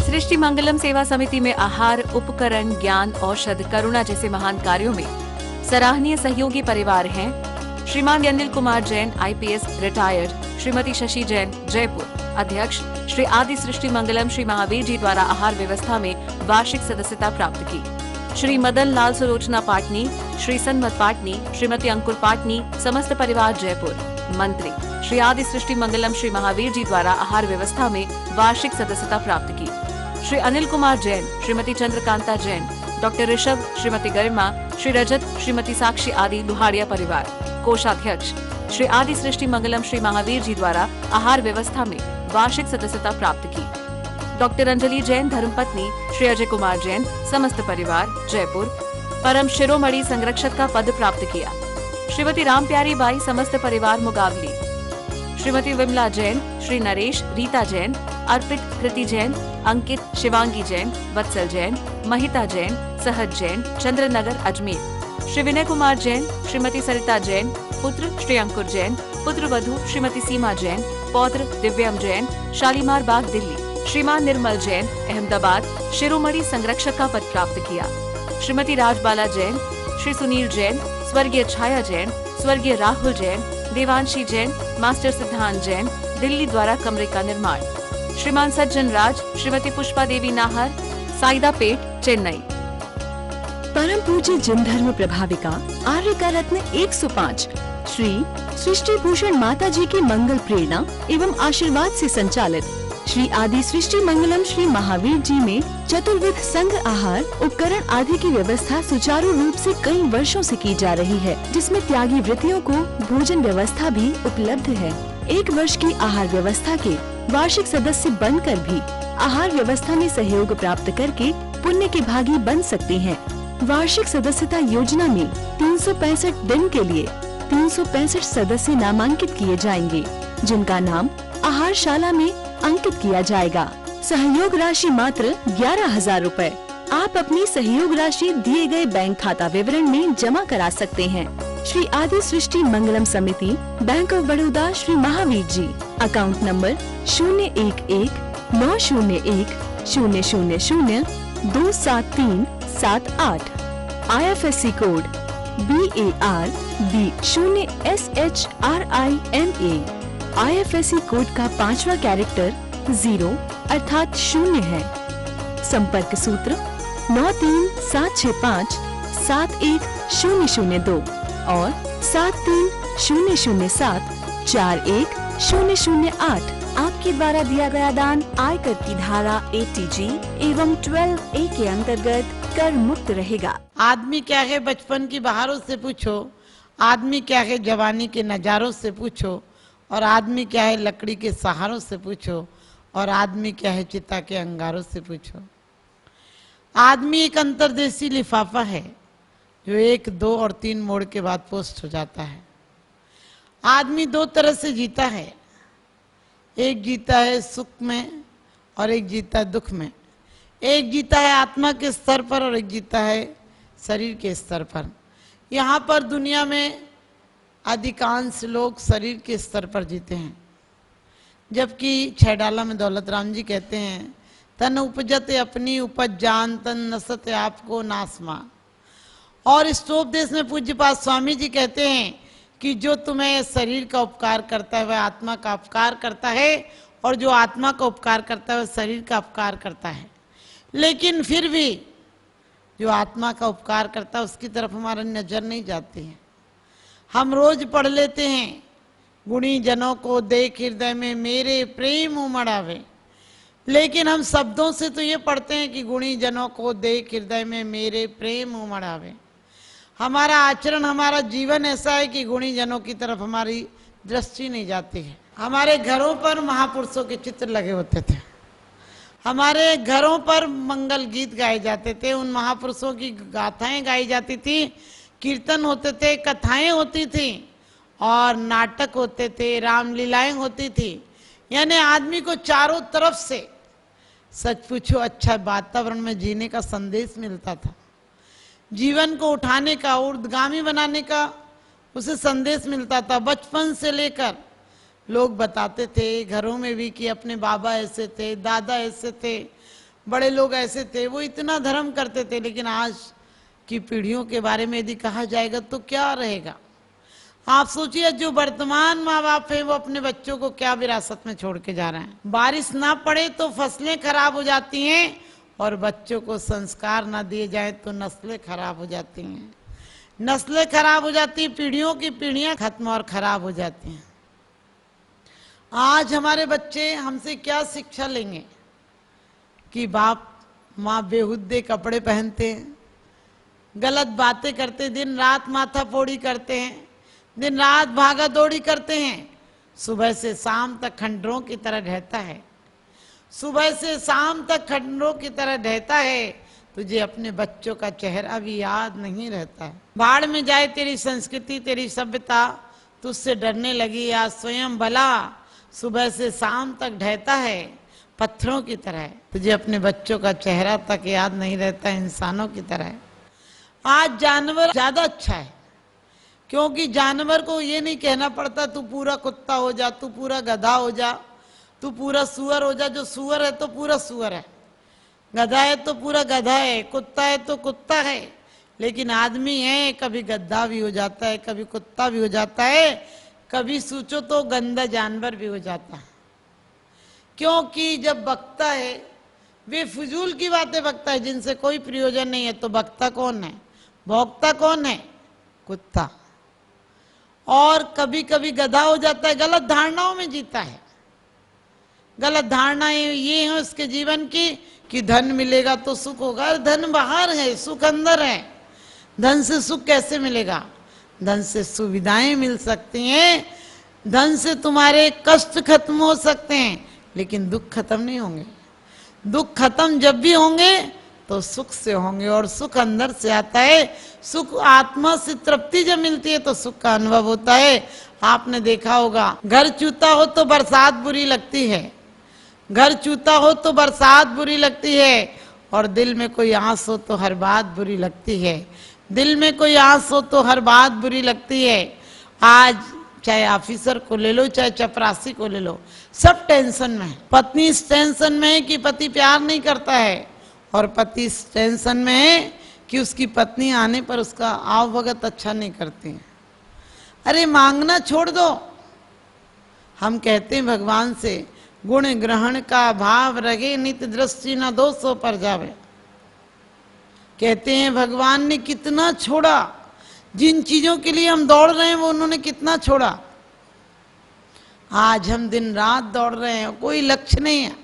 सृष्टि मंगलम सेवा समिति में आहार, उपकरण, ज्ञान, औषध, करुणा जैसे महान कार्यों में सराहनीय सहयोगी परिवार हैं श्रीमान अनिल कुमार जैन, IPS रिटायर्ड, श्रीमती शशि जैन, जयपुर। अध्यक्ष श्री आदि सृष्टि मंगलम श्री महावीर जी द्वारा आहार व्यवस्था में वार्षिक सदस्यता प्राप्त की। श्री मदन लाल सुलोचना पाटनी, श्री सन्मत पाटनी, श्रीमती अंकुर पाटनी, समस्त परिवार जयपुर। मंत्री श्री आदि सृष्टि मंगलम श्री महावीर जी द्वारा आहार व्यवस्था में वार्षिक सदस्यता प्राप्त की। श्री अनिल कुमार जैन, श्रीमती चंद्रकांता जैन, डॉक्टर ऋषभ, श्रीमती गरिमा, श्री रजत, श्रीमती साक्षी आदि लुहाड़िया परिवार। कोषाध्यक्ष श्री आदि सृष्टि मंगलम श्री महावीर जी द्वारा आहार व्यवस्था में वार्षिक सदस्यता प्राप्त की। डॉक्टर अंजलि जैन, धर्मपत्नी, श्री अजय कुमार जैन, समस्त परिवार जयपुर। परम शिरोमणि संरक्षक का पद प्राप्त किया। श्रीमती राम प्यारी बाई, समस्त परिवार मुगावली। श्रीमती विमला जैन, श्री नरेश, रीता जैन, अर्पित, कृति जैन, अंकित, शिवांगी जैन, वत्सल जैन, महिता जैन, सहज जैन, चंद्रनगर अजमेर। श्री विनय कुमार जैन, श्रीमती सरिता जैन, पुत्र श्री अंकुर जैन, पुत्र वधू श्रीमती सीमा जैन, पौत्र दिव्यम जैन, शालीमार बाग दिल्ली। श्रीमान निर्मल जैन, अहमदाबाद, शिरोमणि संरक्षक का पद प्राप्त किया। श्रीमती राजबाला जैन, श्री सुनील जैन, स्वर्गीय छाया जैन, स्वर्गीय राहुल जैन, देवांशी जैन, मास्टर सिद्धांत जैन, दिल्ली द्वारा कमरे का निर्माण। श्रीमान सज्जन राज, श्रीमती पुष्पा देवी नाहर, साइदा पेट, चेन्नई। परम पूज्य जिन धर्म प्रभाविका आर्य का रत्न 105 श्री सृष्टि भूषण माता जी की मंगल प्रेरणा एवं आशीर्वाद से संचालित श्री आदि सृष्टि मंगलम श्री महावीर जी में चतुर्विध संघ आहार, उपकरण आदि की व्यवस्था सुचारू रूप से कई वर्षों से की जा रही है, जिसमें त्यागी वृत्तियों को भोजन व्यवस्था भी उपलब्ध है। 1 वर्ष की आहार व्यवस्था के वार्षिक सदस्य बनकर भी आहार व्यवस्था में सहयोग प्राप्त करके पुण्य के भागी बन सकते हैं। वार्षिक सदस्यता योजना में 365 दिन के लिए 365 सदस्य नामांकित किए जाएंगे, जिनका नाम आहारशाला में अंकित किया जाएगा। सहयोग राशि मात्र 11,000 रूपए। आप अपनी सहयोग राशि दिए गए बैंक खाता विवरण में जमा करा सकते हैं। श्री आदि Srishti Mangalam Samiti, Bank of Baroda, Shri Mahavir ji. Account number 011-901-000-27378। IFSC code BAR B0SHRIMA। IFSC code का 5वां कैरेक्टर 0 अर्थात 0 है। संपर्क सूत्र 9376571002 और 7300741008। आपके द्वारा दिया गया दान आयकर की धारा 80G एवं 12A के अंतर्गत कर मुक्त रहेगा। आदमी क्या है बचपन की बहारों से पूछो, आदमी क्या है जवानी के नजारों से पूछो, और आदमी क्या है लकड़ी के सहारों से पूछो, और आदमी क्या है चिता के अंगारों से पूछो। आदमी एक अंतर्देशी लिफाफा है जो 1, 2 और 3 मोड़ के बाद पोस्ट हो जाता है। आदमी 2 तरह से जीता है, एक जीता है सुख में और एक जीता है दुख में। एक जीता है आत्मा के स्तर पर और एक जीता है शरीर के स्तर पर। यहाँ पर दुनिया में अधिकांश लोग शरीर के स्तर पर जीते हैं, जबकि 6 डाला में दौलत राम जी कहते हैं, तन उपजते अपनी उपज जान, तन नसते आपको नासमा। और स्तोपदेश में पूज्यपाद स्वामी जी कहते हैं कि जो तुम्हें शरीर का उपकार करता है वह आत्मा का उपकार करता है, और जो आत्मा का उपकार करता है वह शरीर का उपकार करता है। लेकिन फिर भी जो आत्मा का उपकार करता है उसकी तरफ हमारी नजर नहीं जाती है। हम रोज पढ़ लेते हैं, गुणी जनों को देख हृदय में मेरे प्रेम उमड़ावे, लेकिन हम शब्दों से तो ये पढ़ते हैं कि गुणी जनों को देख हृदय में मेरे प्रेम उमड़ावे। हमारा आचरण, हमारा जीवन ऐसा है कि गुणी जनों की तरफ हमारी दृष्टि नहीं जाती है। हमारे घरों पर महापुरुषों के चित्र लगे होते थे, हमारे घरों पर मंगल गीत गाए जाते थे, उन महापुरुषों की गाथाएं गाई जाती थी, कीर्तन होते थे, कथाएं होती थी और नाटक होते थे, रामलीलाएं होती थी। यानी आदमी को चारों तरफ से सच पूछो अच्छा वातावरण में जीने का संदेश मिलता था, जीवन को उठाने का, ऊर्ध्वगामी बनाने का उसे संदेश मिलता था। बचपन से लेकर लोग बताते थे घरों में भी कि अपने बाबा ऐसे थे, दादा ऐसे थे, बड़े लोग ऐसे थे, वो इतना धर्म करते थे, लेकिन आज की पीढ़ियों के बारे में यदि कहा जाएगा तो क्या रहेगा। आप सोचिए, जो वर्तमान माँ बाप है वो अपने बच्चों को क्या विरासत में छोड़ के जा रहे हैं। बारिश ना पड़े तो फसलें खराब हो जाती हैं, और बच्चों को संस्कार ना दिए जाए तो नस्लें खराब हो जाती हैं। नस्लें खराब हो जाती हैं, पीढ़ियों की पीढ़ियां खत्म और खराब हो जाती हैं। आज हमारे बच्चे हमसे क्या शिक्षा लेंगे कि बाप माँ बेहुद्दे कपड़े पहनते हैं, गलत बातें करते, दिन रात माथा फोड़ी करते हैं, दिन रात भागा दौड़ी करते हैं, सुबह से शाम तक खंडरों की तरह ढहता है, सुबह से शाम तक खंडरों की तरह ढहता है। तुझे अपने बच्चों का चेहरा भी याद नहीं रहता है। बाढ़ में जाए तेरी संस्कृति, तेरी सभ्यता, तुझसे डरने लगी आज स्वयं भला, सुबह से शाम तक ढहता है, पत्थरों की तरह। तुझे अपने बच्चों का चेहरा तक याद नहीं रहता, इंसानों की तरह। आज जानवर ज्यादा अच्छा है, क्योंकि जानवर को ये नहीं कहना पड़ता तू पूरा कुत्ता हो जा, तू पूरा गधा हो जा, तू पूरा सुअर हो जा। जो सुअर है तो पूरा सुअर है, गधा है तो पूरा गधा है, कुत्ता है तो कुत्ता है। लेकिन आदमी है, कभी गधा भी हो जाता है, कभी कुत्ता भी हो जाता है, कभी सोचो तो गंदा जानवर भी हो जाता है। क्योंकि जब बकता है वे फजूल की बातें बकता है जिनसे कोई प्रयोजन नहीं है, तो बकता कौन है, भौंकता कौन है, कुत्ता। और कभी कभी गधा हो जाता है, गलत धारणाओं में जीता है। गलत धारणाएं ये है उसके जीवन की कि धन मिलेगा तो सुख होगा। धन बाहर है, सुख अंदर है। धन से सुख कैसे मिलेगा? धन से सुविधाएं मिल सकती हैं, धन से तुम्हारे कष्ट खत्म हो सकते हैं, लेकिन दुख खत्म नहीं होंगे। दुख खत्म जब भी होंगे तो सुख से होंगे, और सुख अंदर से आता है। सुख आत्मा से तृप्ति जब मिलती है तो सुख का अनुभव होता है। आपने देखा होगा, घर चूता हो तो बरसात बुरी लगती है, घर चूता हो तो बरसात बुरी लगती है, और दिल में कोई आस हो तो हर बात बुरी लगती है। दिल में कोई आस हो तो हर बात बुरी लगती है। आज चाहे ऑफिसर को ले लो, चाहे चपरासी को ले लो, सब टेंशन में है। पत्नी इस टेंशन में है कि पति प्यार नहीं करता है, और पति इस टेंशन में है कि उसकी पत्नी आने पर उसका आवभगत अच्छा नहीं करती है। अरे मांगना छोड़ दो। हम कहते हैं भगवान से, गुण ग्रहण का भाव रगे, नित दृष्टि न दोषों पर जावे। कहते हैं भगवान ने कितना छोड़ा, जिन चीजों के लिए हम दौड़ रहे हैं वो उन्होंने कितना छोड़ा। आज हम दिन रात दौड़ रहे हैं, कोई लक्ष्य नहीं है।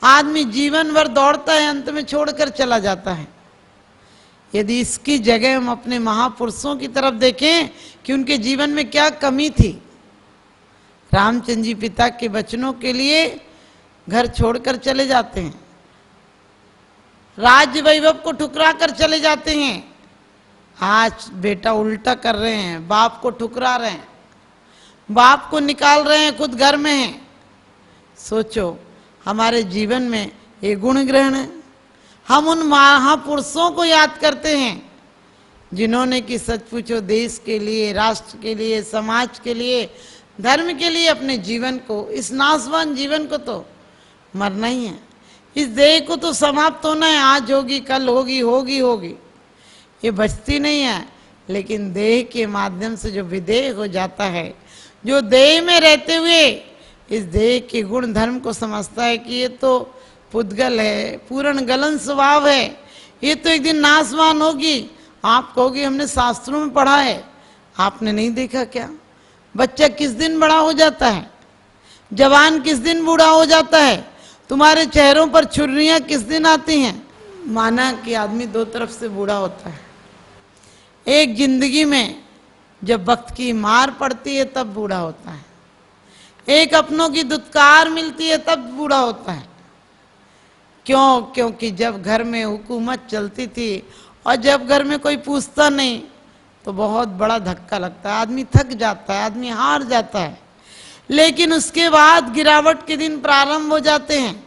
आदमी जीवन भर दौड़ता है, अंत में छोड़कर चला जाता है। यदि इसकी जगह हम अपने महापुरुषों की तरफ देखें कि उनके जीवन में क्या कमी थी। रामचंद्र जी पिता के वचनों के लिए घर छोड़कर चले जाते हैं, राज्य वैभव को ठुकरा कर चले जाते हैं। आज बेटा उल्टा कर रहे हैं, बाप को ठुकरा रहे हैं, बाप को निकाल रहे हैं, खुद घर में हैं। सोचो, हमारे जीवन में ये गुण ग्रहण है। हम उन महापुरुषों को याद करते हैं जिन्होंने कि सच पूछो देश के लिए, राष्ट्र के लिए, समाज के लिए, धर्म के लिए अपने जीवन को, इस नाशवान जीवन को तो मरना ही है। इस देह को तो समाप्त होना है। आज होगी, कल होगी, होगी होगी, ये बचती नहीं है। लेकिन देह के माध्यम से जो विदेह हो जाता है, जो देह में रहते हुए इस देह के गुण धर्म को समझता है कि ये तो पुद्गल है, पूर्ण गलन स्वभाव है, ये तो एक दिन नाशवान होगी। आप कहोगे हमने शास्त्रों में पढ़ा है, आपने नहीं देखा क्या? बच्चा किस दिन बड़ा हो जाता है, जवान किस दिन बूढ़ा हो जाता है, तुम्हारे चेहरों पर छुर्रियां किस दिन आती हैं। माना कि आदमी दो तरफ से बूढ़ा होता है। एक जिंदगी में जब वक्त की मार पड़ती है तब बूढ़ा होता है, एक अपनों की दुत्कार मिलती है तब बूढ़ा होता है। क्यों? क्योंकि जब घर में हुकूमत चलती थी और जब घर में कोई पूछता नहीं तो बहुत बड़ा धक्का लगता है, आदमी थक जाता है, आदमी हार जाता है। लेकिन उसके बाद गिरावट के दिन प्रारंभ हो जाते हैं।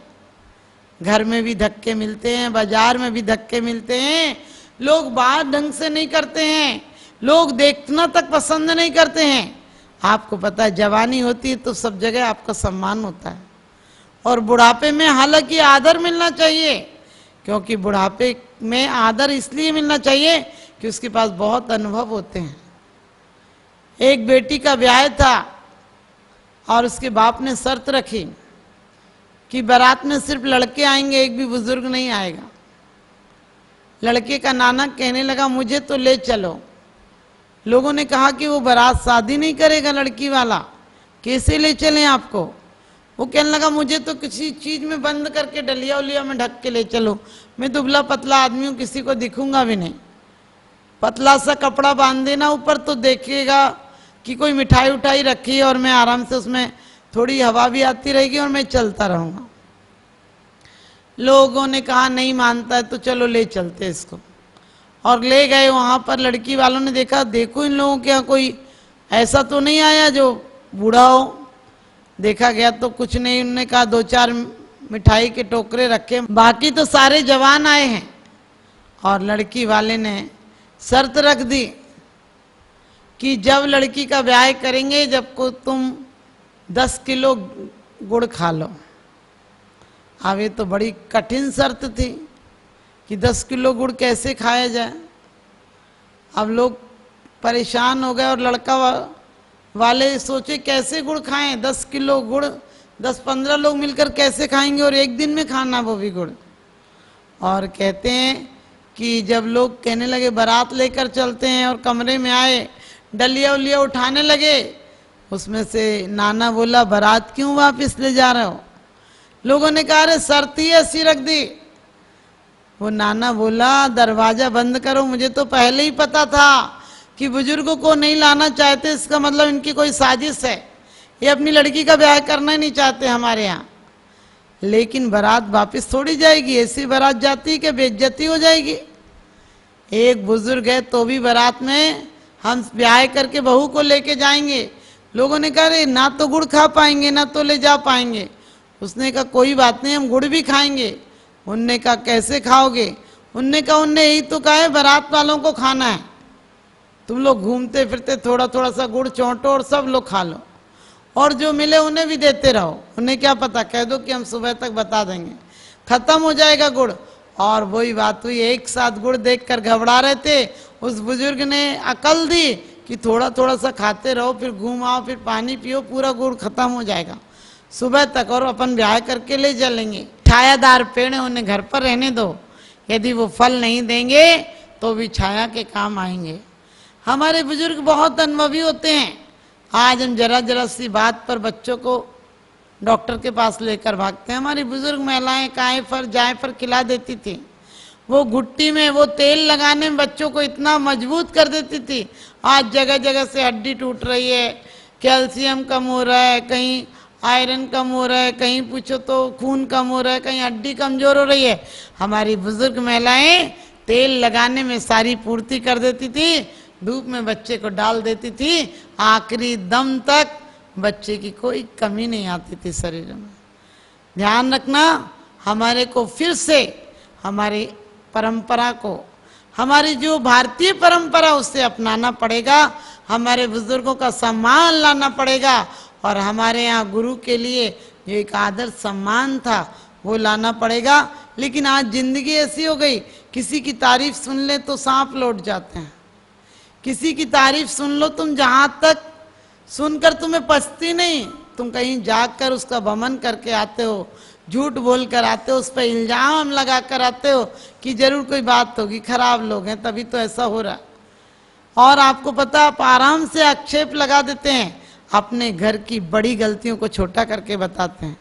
घर में भी धक्के मिलते हैं, बाजार में भी धक्के मिलते हैं, लोग बात ढंग से नहीं करते हैं, लोग देखना तक पसंद नहीं करते हैं। आपको पता है जवानी होती है तो सब जगह आपका सम्मान होता है, और बुढ़ापे में हालांकि आदर मिलना चाहिए, क्योंकि बुढ़ापे में आदर इसलिए मिलना चाहिए कि उसके पास बहुत अनुभव होते हैं। एक बेटी का ब्याह था और उसके बाप ने शर्त रखी कि बारात में सिर्फ लड़के आएंगे, एक भी बुजुर्ग नहीं आएगा। लड़के का नाना कहने लगा मुझे तो ले चलो। लोगों ने कहा कि वो बारात शादी नहीं करेगा लड़की वाला, कैसे ले चलें आपको। वो कहने लगा मुझे तो किसी चीज में बंद करके डलिया उलिया में ढक के ले चलो, मैं दुबला पतला आदमी हूँ, किसी को दिखूंगा भी नहीं। पतला सा कपड़ा बांध देना ऊपर, तो देखिएगा कि कोई मिठाई उठाई रखी है और मैं आराम से उसमें थोड़ी हवा भी आती रहेगी और मैं चलता रहूंगा। लोगों ने कहा नहीं मानता है तो चलो ले चलते इसको, और ले गए। वहां पर लड़की वालों ने देखा, देखो इन लोगों के यहाँ कोई ऐसा तो नहीं आया जो बूढ़ा हो। देखा गया तो कुछ नहीं। उन्होंने कहा 2-4 मिठाई के टोकरे रखे, बाकी तो सारे जवान आए हैं। और लड़की वाले ने शर्त रख दी कि जब लड़की का ब्याह करेंगे जब को तुम 10 किलो गुड़ खा लो। अब ये तो बड़ी कठिन शर्त थी कि 10 किलो गुड़ कैसे खाया जाए। अब लोग परेशान हो गए और लड़का वाले सोचे कैसे गुड़ खाएं, 10 किलो गुड़ 10-15 लोग मिलकर कैसे खाएंगे, और एक दिन में खाना वो भी गुड़। और कहते हैं कि जब लोग कहने लगे बारात लेकर चलते हैं और कमरे में आए, डलिया उलिया उठाने लगे, उसमें से नाना बोला बारात क्यों वापस ले जा रहे हो। लोगों ने कहा अरे शर्त ही ऐसी रख दी। वो नाना बोला दरवाजा बंद करो, मुझे तो पहले ही पता था कि बुजुर्गों को नहीं लाना चाहते, इसका मतलब इनकी कोई साजिश है, ये अपनी लड़की का ब्याह करना ही नहीं चाहते हमारे यहाँ। लेकिन बारात वापस थोड़ी जाएगी, ऐसी बारात जाती कि बेइज्जती हो जाएगी। एक बुजुर्ग है तो भी बारात में हम ब्याह करके बहू को लेके जाएंगे। लोगों ने कहा ना तो गुड़ खा पाएंगे ना तो ले जा पाएंगे। उसने कहा कोई बात नहीं, हम गुड़ भी खाएंगे। उनने कहा कैसे खाओगे। उनने कहा उनने यही तो कहा है बारात वालों को खाना है, तुम लोग घूमते फिरते थोड़ा थोड़ा सा गुड़ चौंटो और सब लोग खा लो, और जो मिले उन्हें भी देते रहो। उन्हें क्या पता, कह दो कि हम सुबह तक बता देंगे, खत्म हो जाएगा गुड़। और वही बात हुई, एक साथ गुड़ देखकर घबरा रहे थे। उस बुजुर्ग ने अकल दी कि थोड़ा थोड़ा सा खाते रहो, फिर घूम आओ, फिर पानी पियो, पूरा गुड़ खत्म हो जाएगा सुबह तक, और अपन ब्याह करके ले चलेंगे। छायादार पेड़ है, उन्हें घर पर रहने दो, यदि वो फल नहीं देंगे तो भी छाया के काम आएंगे। हमारे बुजुर्ग बहुत अनुभवी होते हैं। आज हम जरा जरा सी बात पर बच्चों को डॉक्टर के पास लेकर भागते हैं। हमारी बुजुर्ग महिलाएं कायफर जायफर खिला देती थी, वो घुट्टी में वो तेल लगाने में बच्चों को इतना मजबूत कर देती थी। आज जगह जगह से हड्डी टूट रही है, कैल्शियम कम हो रहा है, कहीं आयरन कम हो रहा है, कहीं पूछो तो खून कम हो रहा है, कहीं हड्डी कमजोर हो रही है। हमारी बुजुर्ग महिलाएं तेल लगाने में सारी पूर्ति कर देती थी, धूप में बच्चे को डाल देती थी, आखिरी दम तक बच्चे की कोई कमी नहीं आती थी शरीर में। ध्यान रखना, हमारे को फिर से हमारी परंपरा को, हमारी जो भारतीय परंपरा उससे अपनाना पड़ेगा, हमारे बुजुर्गों का सम्मान लाना पड़ेगा, और हमारे यहाँ गुरु के लिए जो एक आदर सम्मान था वो लाना पड़ेगा। लेकिन आज जिंदगी ऐसी हो गई, किसी की तारीफ सुन ले तो सांप लौट जाते हैं, किसी की तारीफ सुन लो तुम, जहां तक सुनकर तुम्हें पछती नहीं, तुम कहीं जाकर उसका बमन करके आते हो, झूठ बोल कर आते हो, उस पर इल्जाम लगा कर आते हो कि जरूर कोई बात होगी, खराब लोग हैं तभी तो ऐसा हो रहा। और आपको पता, आप आराम से आक्षेप लगा देते हैं, अपने घर की बड़ी गलतियों को छोटा करके बताते हैं।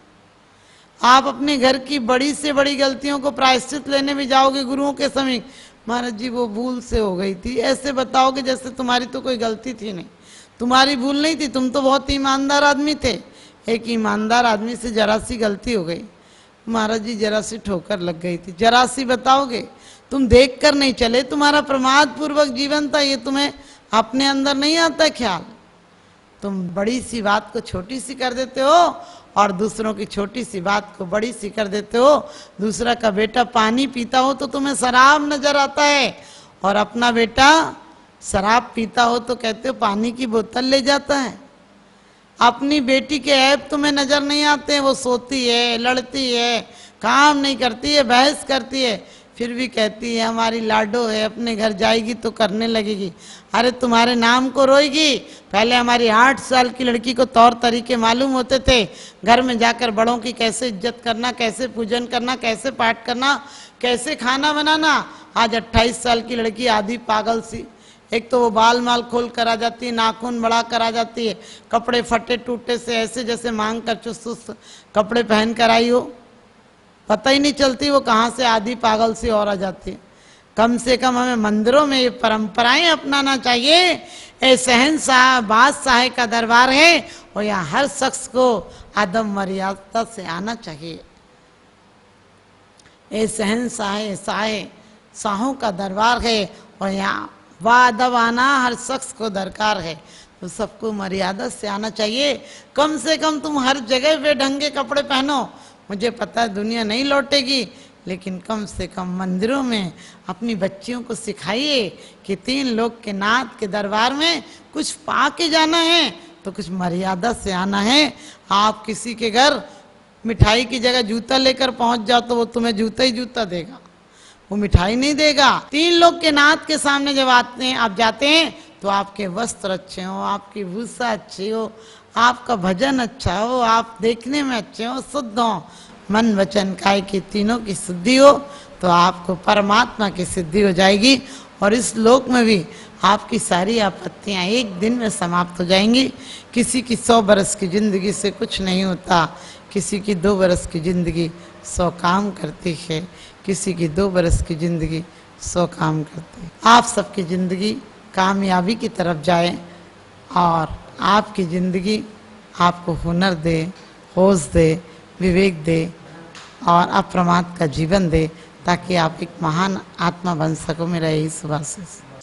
आप अपने घर की बड़ी से बड़ी गलतियों को प्रायश्चित लेने भी जाओगे गुरुओं के समीप, महाराज जी वो भूल से हो गई थी, ऐसे बताओगे जैसे तुम्हारी तो कोई गलती थी नहीं, तुम्हारी भूल नहीं थी, तुम तो बहुत ईमानदार आदमी थे। एक ईमानदार आदमी से जरा सी गलती हो गई, महाराज जी जरा सी ठोकर लग गई थी, जरा सी बताओगे, तुम देख कर नहीं चले, तुम्हारा प्रमाद पूर्वक जीवन था, ये तुम्हें अपने अंदर नहीं आता ख्याल। तुम बड़ी सी बात को छोटी सी कर देते हो और दूसरों की छोटी सी बात को बड़ी सी कर देते हो। दूसरा का बेटा पानी पीता हो तो तुम्हें शराब नजर आता है, और अपना बेटा शराब पीता हो तो कहते हो पानी की बोतल ले जाता है। अपनी बेटी के ऐब तुम्हें नजर नहीं आते, वो सोती है, लड़ती है, काम नहीं करती है, बहस करती है, फिर भी कहती है हमारी लाडो है, अपने घर जाएगी तो करने लगेगी। अरे तुम्हारे नाम को रोएगी। पहले हमारी 8 साल की लड़की को तौर तरीके मालूम होते थे, घर में जाकर बड़ों की कैसे इज्जत करना, कैसे पूजन करना, कैसे पाठ करना, कैसे खाना बनाना। आज 28 साल की लड़की आधी पागल सी, एक तो वो बाल माल खोल कर आ जाती है, नाखून बढ़ा कर आ जाती है, कपड़े फटे टूटे से ऐसे जैसे मांग कर चुस्त कपड़े पहन कर आई हो, पता ही नहीं चलती वो कहाँ से आधी पागल सी और आ जाती है। कम से कम हमें मंदिरों में ये परंपराएं अपनाना चाहिए। ए शहंशाह बादशाह का दरबार है और यहाँ हर शख्स को आदम मर्यादा से आना चाहिए। ए शहंशाह शाहों का दरबार है और यहाँ वादब आना हर शख्स को दरकार है, तो सबको मर्यादा से आना चाहिए। कम से कम तुम हर जगह पे ढंगे कपड़े पहनो। मुझे पता है दुनिया नहीं लौटेगी, लेकिन कम से कम मंदिरों में अपनी बच्चियों को सिखाइए कि 3 लोग के नाथ के दरबार में कुछ पा के जाना है तो कुछ मर्यादा से आना है। आप किसी के घर मिठाई की जगह जूता लेकर पहुंच जाओ तो वो तुम्हें जूता ही जूता देगा, वो मिठाई नहीं देगा। 3 लोग के नाथ के सामने जब आते हैं, आप जाते हैं तो आपके वस्त्र अच्छे हो, आपकी भूषा अच्छी हो, आपका भजन अच्छा हो, आप देखने में अच्छे हो, शुद्ध हो, मन वचन काया की तीनों की शुद्धि हो, तो आपको परमात्मा की सिद्धि हो जाएगी। और इस लोक में भी आपकी सारी आपत्तियां एक दिन में समाप्त हो जाएंगी। किसी की 100 बरस की जिंदगी से कुछ नहीं होता, किसी की 2 बरस की जिंदगी 100 काम करती है, किसी की 2 बरस की जिंदगी 100 काम करती है। आप सबकी जिंदगी कामयाबी की तरफ जाए और आपकी ज़िंदगी आपको हुनर दे, होश दे, विवेक दे और अप्रमाद का जीवन दे, ताकि आप एक महान आत्मा बन सको। मेरा यही शुभ आशीष।